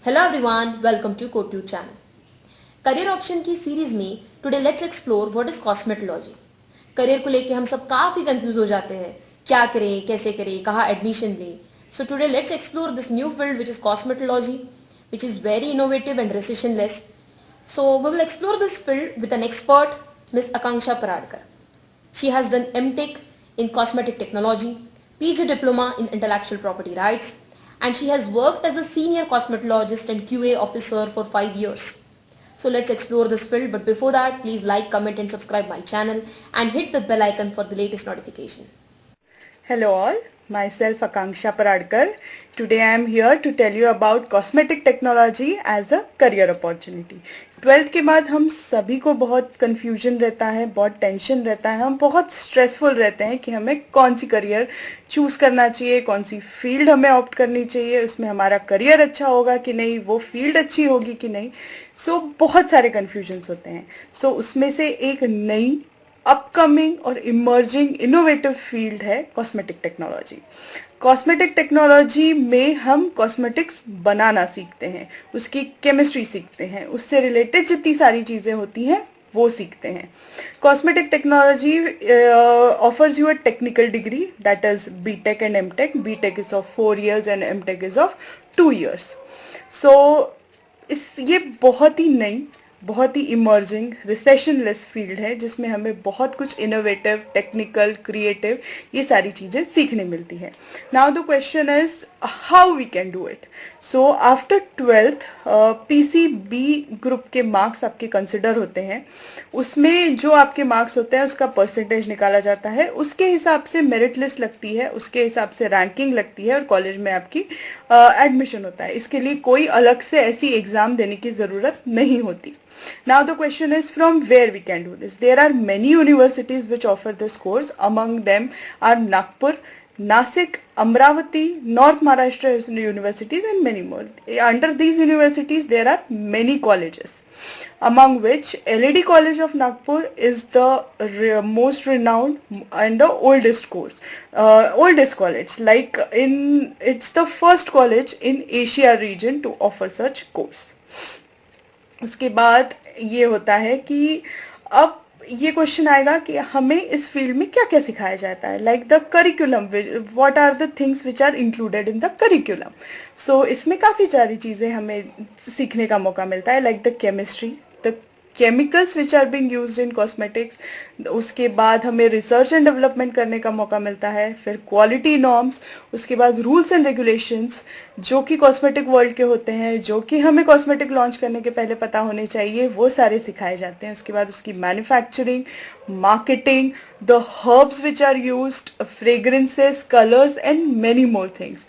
Hello everyone, welcome to CodeTube channel. Career option की series में today let's explore what is cosmetology. Career को लेके हम सब काफ़ी कंफ्यूज हो जाते हैं, क्या करें, कैसे करें, कहाँ एडमिशन लें. So today let's explore this new field which is cosmetology, which is very innovative and recession-less. So we will explore this field with an expert, Ms. Akanksha Paradkar. She has done MTech in Cosmetic Technology, PG Diploma in Intellectual Property Rights, and she has worked as a senior cosmetologist and QA officer for 5 years. So let's explore this field, but before that, please like, comment and subscribe my channel and hit the bell icon for the latest notification. Hello all, myself Akanksha Paradkar. Today I am here to tell you about cosmetic technology as a career opportunity. 12th के बाद हम सभी को बहुत confusion रहता है, बहुत tension रहता है, हम बहुत stressful रहते हैं कि हमें कौन सी career choose करना चाहिए, कौन सी field हमें opt करनी चाहिए, उसमें हमारा career अच्छा होगा कि नहीं, वो field अच्छी होगी कि नहीं. So बहुत सारे confusions होते हैं. So उसमें से एक नई अपकमिंग और इमर्जिंग इनोवेटिव फील्ड है कॉस्मेटिक टेक्नोलॉजी. कॉस्मेटिक टेक्नोलॉजी में हम कॉस्मेटिक्स बनाना सीखते हैं, उसकी केमिस्ट्री सीखते हैं, उससे रिलेटेड जितनी सारी चीज़ें होती हैं वो सीखते हैं. Cosmetic technology offers you a technical degree that is BTech and MTech. BTech is of 4 years and MTech is of 2 years. So ये बहुत ही नई, बहुत ही इमर्जिंग रिसेशन लेस फील्ड है जिसमें हमें बहुत कुछ इनोवेटिव, टेक्निकल, क्रिएटिव ये सारी चीज़ें सीखने मिलती है. Now the question is how we can do it. So after 12th PCB group के मार्क्स आपके कंसिडर होते हैं. उसमें जो आपके मार्क्स होते हैं उसका परसेंटेज निकाला जाता है, उसके हिसाब से मेरिट लिस्ट लगती है, उसके हिसाब से रैंकिंग लगती है और कॉलेज में आपकी एडमिशन होता है. इसके लिए कोई अलग से ऐसी एग्ज़ाम देने की ज़रूरत नहीं होती. Now the question is from where we can do this. There are many universities which offer this course. Among them are Nagpur, Nasik, Amravati, North Maharashtra universities and many more. Under these universities there are many colleges, among which LED College of Nagpur is the most renowned and the oldest course, oldest college. Like it's the first college in Asia region to offer such course. उसके बाद ये होता है कि अब ये question आएगा कि हमें इस फील्ड में क्या क्या सिखाया जाता है. Like the curriculum, what are the things which are included in the curriculum. So इसमें काफ़ी सारी चीज़ें हमें सीखने का मौका मिलता है. Like the chemistry, the chemicals which are being used in cosmetics. उसके बाद हमें रिसर्च एंड डेवलपमेंट करने का मौका मिलता है. फिर क्वालिटी नॉर्म्स, उसके बाद रूल्स एंड रेगुलेशंस जो कि कॉस्मेटिक वर्ल्ड के होते हैं, जो कि हमें कॉस्मेटिक लॉन्च करने के पहले पता होने चाहिए, वो सारे सिखाए जाते हैं. उसके बाद उसकी manufacturing, marketing, the herbs which are used, fragrances, colours and many more things.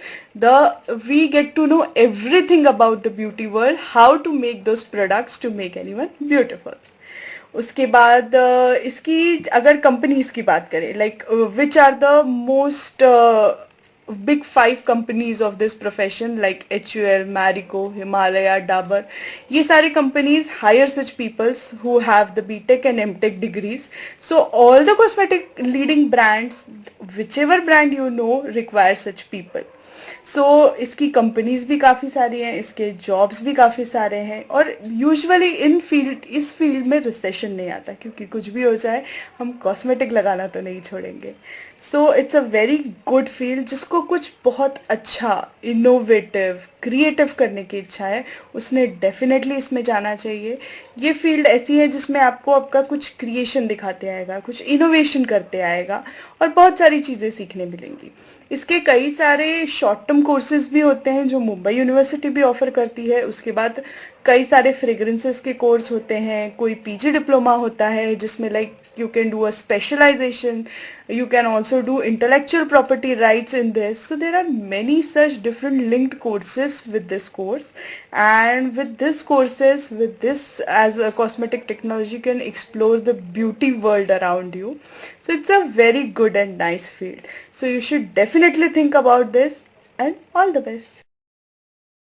We get to know everything about the beauty world, how to make those products to make anyone beautiful. उसके बाद इसकी अगर companies की बात करें, like which are the most big 5 companies of this profession like HUL, Marico, Himalaya, Dabur. ये सारे companies hire such peoples who have the BTech and MTech degrees. So all the cosmetic leading brands, whichever brand you know, require such people. सो इसकी companies भी काफ़ी सारी हैं, इसके jobs भी काफ़ी सारे हैं. और यूजुअली इस फील्ड में रिसेशन नहीं आता, क्योंकि कुछ भी हो जाए हम कॉस्मेटिक लगाना तो नहीं छोड़ेंगे. So it's a very good field. जिसको कुछ बहुत अच्छा, इनोवेटिव, क्रिएटिव करने की इच्छा है उसने डेफिनेटली इसमें जाना चाहिए. ये फील्ड ऐसी है जिसमें आपको आपका कुछ क्रिएशन दिखाते आएगा, कुछ इनोवेशन करते आएगा और बहुत सारी चीज़ें सीखने मिलेंगी. इसके कई सारे शॉर्ट टर्म कोर्सेज भी होते हैं जो मुंबई यूनिवर्सिटी भी ऑफर करती है. उसके बाद कई सारे फ्रेग्रेंसेस के कोर्स होते हैं, कोई पीजी डिप्लोमा होता है जिसमें like you can do a specialization, you can also do intellectual property rights in this. So there are many such different linked courses with this course, and with this courses, with this as a cosmetic technology, you can explore the beauty world around you. So it's a very good and nice field. So you should definitely think about this, and all the best.